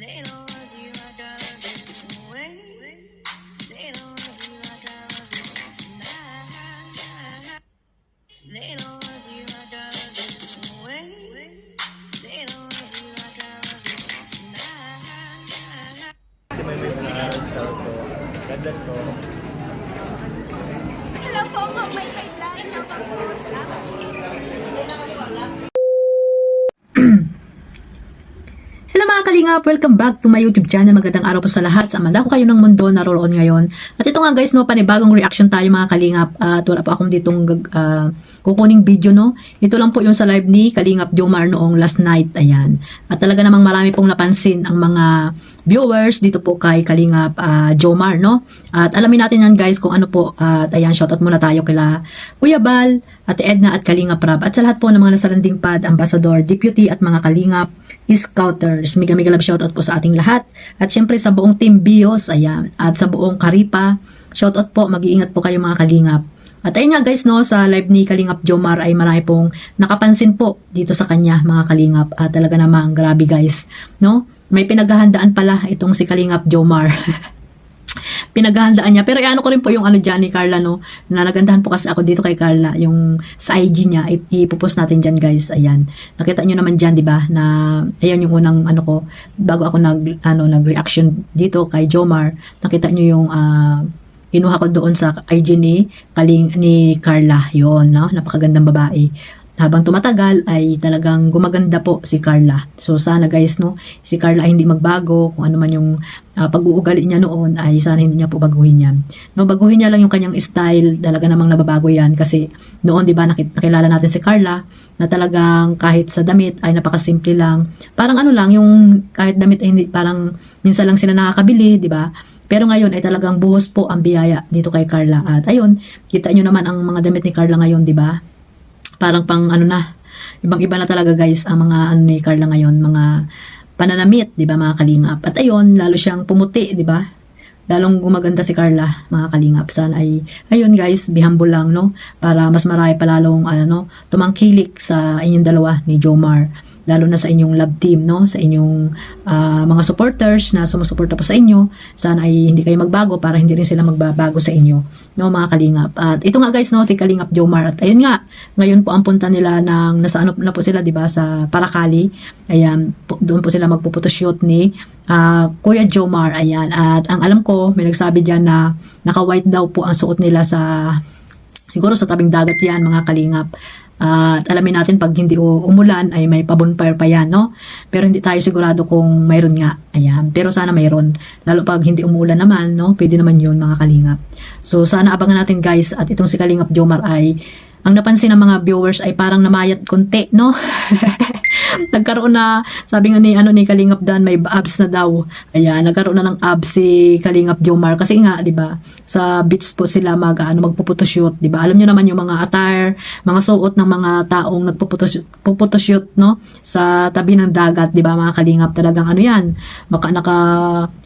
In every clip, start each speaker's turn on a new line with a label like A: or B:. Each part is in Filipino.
A: They don't love you like I love you. Wait, they don't love you like I love you. Nah, they don't love you like I love you. Wait, they don't love you like I love you. Nah.
B: Si May shout po. God bless po.
C: Hello po, Ma'am May Kailan. Shout out po. Salamat.
D: Hello mga kalingap! Welcome back to my YouTube channel. Magandang araw po sa lahat. Sa amanda ko kayo ng mundo naroon ngayon. At ito nga guys, no, panibagong reaction tayo mga kalingap. At wala pa akong ditong kukuning video, no. Ito lang po yung sa live ni Kalingap Jomar noong last night. Ayan. At talaga namang marami pong napansin ang mga viewers dito po kay Kalingap Jomar, no. At alamin natin yan guys kung ano po. At ayan, shoutout muna tayo kila Kuya Bal, Ate Edna at Kalingap Rab. At sa lahat po ng mga nasa landing pad, ambassador, deputy at mga Kalingap Scouters. Mega love shoutout po sa ating lahat. At syempre sa buong team Bios, ayan. At sa buong Karipa, shoutout po. Mag-iingat po kayo mga Kalingap. At ayun nga guys, no, sa live ni Kalingap Jomar ay marami pong nakapansin po dito sa kanya mga Kalingap. At talaga namang grabe guys, no? May pinaghahandaan pala itong si Kalingap Jomar. Pinaghahandaan niya. Pero ano ko rin po yung ano dyan ni Carla, no? Na nagandahan po kasi ako dito kay Carla. Yung sa IG niya, ipopost natin dyan guys. Ayan. Nakita nyo naman dyan, di ba? Na, ayan yung unang ano ko. Bago ako nag-reaction dito kay Jomar. Nakita nyo yung kinuha ko doon sa IG ni Carla. Yun, no? Napakagandang babae. Habang tumatagal ay talagang gumaganda po si Carla. So sana guys, no, si Carla ay hindi magbago. Kung ano man yung pag-uugali niya noon ay sana hindi niya po baguhin yan. No, baguhin niya lang yung kanyang style. Talaga namang nababago yan kasi noon 'di ba nakilala natin si Carla na talagang kahit sa damit ay napakasimple lang. Parang ano lang yung kahit damit ay hindi, parang minsan lang sila nakakabili, 'di ba? Pero ngayon ay talagang buhos po ang biyaya dito kay Carla. At ayun, kita nyo naman ang mga damit ni Carla ngayon, 'di ba? Parang pang ano na, ibang-iba na talaga guys ang mga ano ni Carla ngayon, mga pananamit, 'di ba mga Kalingap. At ayun, lalo siyang pumuti, 'di ba? Lalong gumaganda si Carla, mga Kalingap. Sana ay ayun guys, be humble lang, no, para mas marami pa lalong tumangkilik sa inyong dalawa ni Jomar. Lalo na sa inyong love team, no, sa inyong mga supporters na sumusuporta po sa inyo. Sana ay hindi kayo magbago para hindi rin sila magbabago sa inyo, no mga Kalingap. At ito nga guys, no, si Kalingap Jomar. At ayun nga, ngayon po ang punta nila ng nasa ano na po sila, 'di ba, sa Paracali. Ayan, doon po sila magpupotoshoot ni Kuya Jomar. Ayan, at ang alam ko, may nagsabi diyan na naka-white daw po ang suot nila sa siguro sa tabing dagat 'yan mga Kalingap. At alamin natin pag hindi umulan ay may pa-bonfire pa yan, no? Pero hindi tayo sigurado kung mayroon nga. Ayan. Pero sana mayroon. Lalo pag hindi umulan naman, no? Pwede naman yun mga Kalingap. So sana abangan natin guys. At itong si Kalingap Jomar ay, ang napansin ng mga viewers ay parang namayat konti, no? Nagkaroon na, sabi nga ni Kalingap Dan, may abs na daw. Ayan, nagkaroon na ng abs si Kalingap Jomar kasi nga, 'di ba? Sa beach po sila magpuputoshoot, 'di ba? Alam niyo naman yung mga attire, mga suot ng mga taong nagpuputoshoot, no? Sa tabi ng dagat, 'di ba, mga Kalingap? Talagang ano 'yan? Baka naka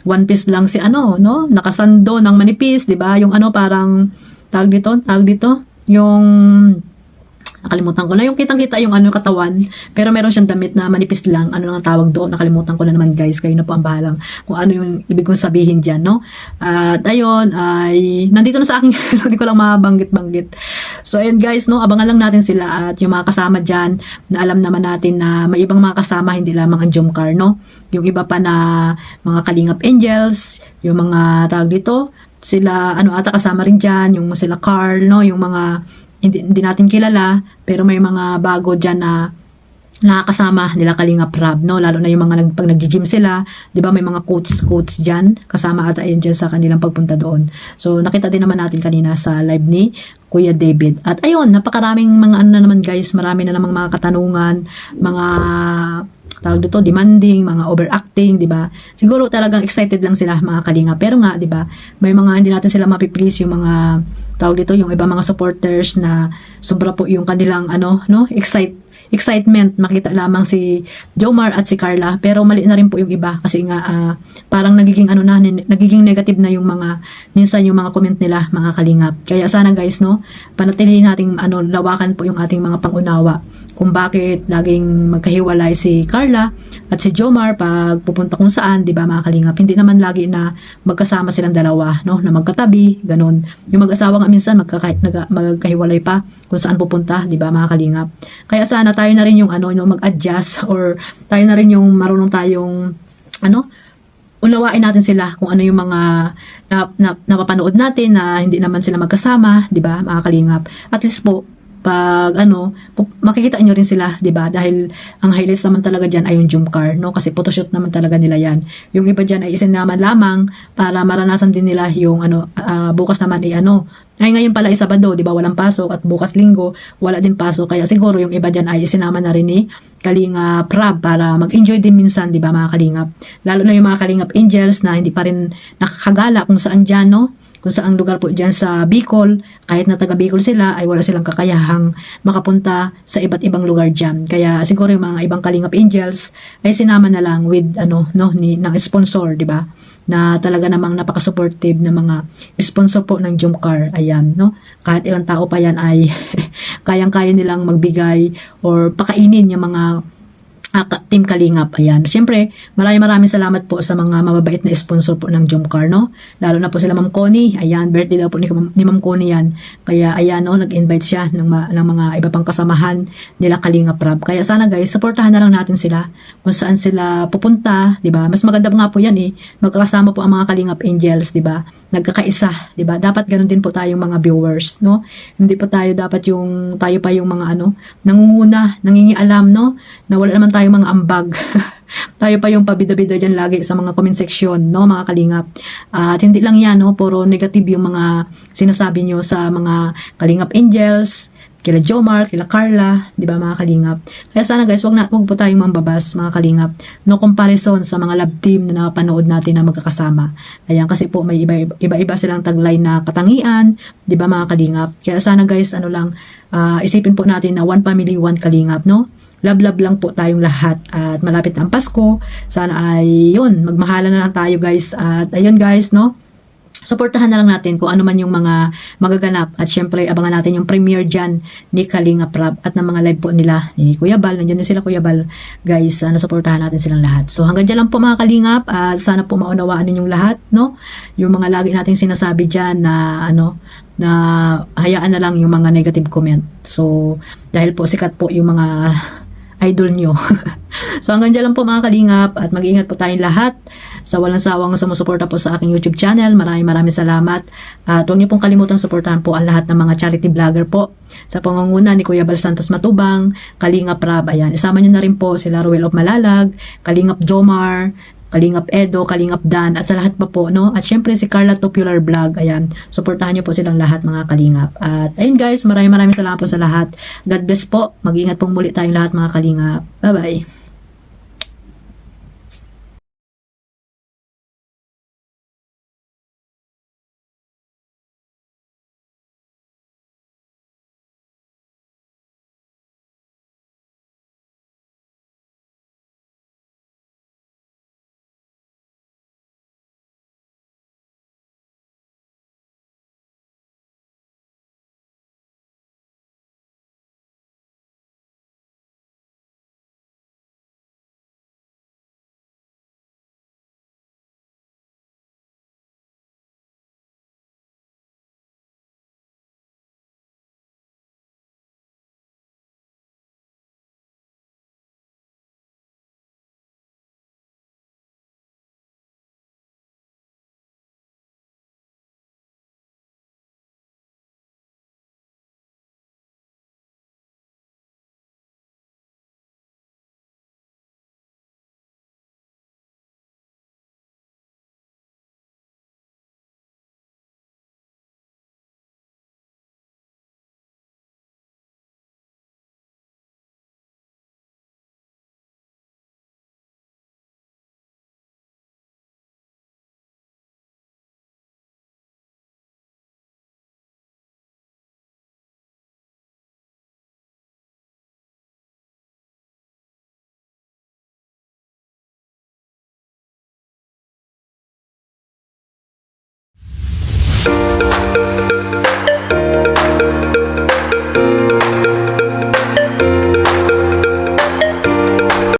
D: one piece lang si no? Nakasando ng manipis, 'di ba? Yung parang tawag dito, yung nakalimutan ko na yung kitang-kita yung katawan, pero meron siyang damit na manipis lang. Ano lang ang tawag doon? Nakalimutan ko na naman guys. Kayo na po ang bahalang kung ano yung ibig kong sabihin diyan, no? At ayun ay nandito na sa akin, hindi ko lang mabanggit-banggit. So ayun guys, no, abangan lang natin sila at yung mga kasama diyan na alam naman natin na may ibang mga kasama, hindi lamang ang Jomcar, no? Yung iba pa na mga Kalingap Angels, yung mga tawag dito, sila ata kasama rin diyan, yung sila Carl, no, yung mga hindi natin kilala, pero may mga bago dyan na nakakasama nila Kalingap Rab, no? Lalo na yung mga pag nag-gym sila, 'di ba, may mga coach dyan, kasama ata yan dyan sa kanilang pagpunta doon. So nakita din naman natin kanina sa live ni Kuya David. At ayun, napakaraming mga na naman guys, marami na namang mga katanungan, mga tawag dito, demanding, mga overacting, 'di ba? Siguro talagang excited lang sila mga Kalingap. Pero nga, 'di ba, may mga hindi natin sila mapiplease, yung mga tawag dito, yung iba mga supporters na sobra po yung kanilang excitement makita lamang si Jomar at si Carla, pero mali na rin po yung iba kasi nga parang nagiging nagiging negative na yung mga minsan yung mga comment nila, mga kalingap. Kaya sana guys, no, panatilihin nating lawakan po yung ating mga pangunawa kung bakit laging magkahiwalay si Carla at si Jomar pag pupunta kung saan, 'di ba mga kalingap? Hindi naman lagi na magkasama silang dalawa, no, na magkatabi, ganun. Yung mag-asawa nga minsan magkahiwalay pa kung saan pupunta, 'di ba mga kalingap? Kaya sana tayo na rin yung mag-adjust, or tayo na rin yung marunong tayong unawain natin sila kung ano yung mga napapanood natin na hindi naman sila magkasama, 'di ba mga kalingap? At least po pag makikita nyo rin sila, 'di ba? Dahil ang highlights naman talaga diyan ay yung Jomcar, no? Kasi photoshoot naman talaga nila 'yan. Yung iba diyan ay isinaman lamang para maranasan din nila yung bukas naman ay ngayon pala ay Sabado, 'di ba? Walang pasok, at bukas Linggo wala din pasok. Kaya siguro yung iba diyan ay isinama na rin ni Kalingap Rab para mag-enjoy din minsan, 'di ba mga kalingap? Lalo na yung mga Kalingap Angels na hindi pa rin nakakagala kung saan diyan, no? Kung saang lugar po dyan sa Bicol, kahit na taga Bicol sila, ay wala silang kakayahang makapunta sa iba't ibang lugar dyan. Kaya siguro yung mga ibang Kalingap Angels ay sinama na lang with ng sponsor, di ba? Na talaga namang napaka-supportive na mga sponsor po ng Jomcar. Ayan, no? Kahit ilang tao pa yan ay kayang-kaya nilang magbigay or pakainin yung mga Team Kalingap. Ayan. Siyempre, maraming salamat po sa mga mababait na sponsor po ng Jomcar, no? Lalo na po sila Ma'am Connie. Ayan, birthday daw po ni Ma'am Connie yan. Kaya ayan, no, nag-invite siya ng mga iba pang kasamahan nila Kalingap Rab. Kaya sana guys, supportahan na lang natin sila kung saan sila pupunta, 'di ba? Mas maganda nga po yan magkakasama po ang mga Kalingap Angels, 'di ba? Nagkakaisa, 'di ba? Dapat ganoon din po tayong mga viewers, no? Hindi po tayo dapat tayo pa yung mga nangunguna, nangingialam, no? Na wala naman tayong mga ambag. Tayo pa yung pabida-bida dyan lagi sa mga comment section, no, mga kalingap. At hindi lang yan, no, puro negative yung mga sinasabi nyo sa mga Kalingap Angels, kila Jomar, kila Carla, di ba mga kalingap? Kaya sana guys, wag po tayong mambabas, mga kalingap. No comparison sa mga love team na napanood natin na magkakasama. Ayan, kasi po may iba-iba silang taglay na katangian, di ba mga kalingap? Kaya sana guys, isipin po natin na one family, one kalingap, no? Love lang po tayong lahat, at malapit na ang Pasko. Sana ay magmahala na lang tayo guys. At ayun guys, no, suportahan na lang natin kung ano man yung mga magaganap, at syempre abangan natin yung premiere dyan ni Kalingap Rab at ng mga live po nila ni Kuya Bal. Nandiyan din sila Kuya Bal guys. Suportahan natin silang lahat. So hanggang dyan lang po mga kalingap, at sana po maunawaan ninyong lahat, no, yung mga lagi nating sinasabi dyan na na hayaan na lang yung mga negative comment. So dahil po sikat po yung mga idol nyo. So hanggang dyan lang po mga kalingap, at mag-iingat po tayong lahat sa walang sawang sumusuporta po sa aking YouTube channel. Maraming salamat, at huwag niyo pong kalimutan suportahan po ang lahat ng mga charity vlogger po sa pangunguna ni Kuya Bal Santos Matubang, Kalingap Rab. Ayan, isama niyo na rin po sila Ruel of Malalag, Kalingap Jomar, Kalingap Edo, Kalingap Dan, at sa lahat pa po, no? At syempre si Carla Popular Vlog. Ayan, suportahan niyo po silang lahat mga kalingap. At ayun guys, maraming salamat po sa lahat. God bless po. Mag-ingat pong muli tayong lahat mga kalingap. Bye-bye.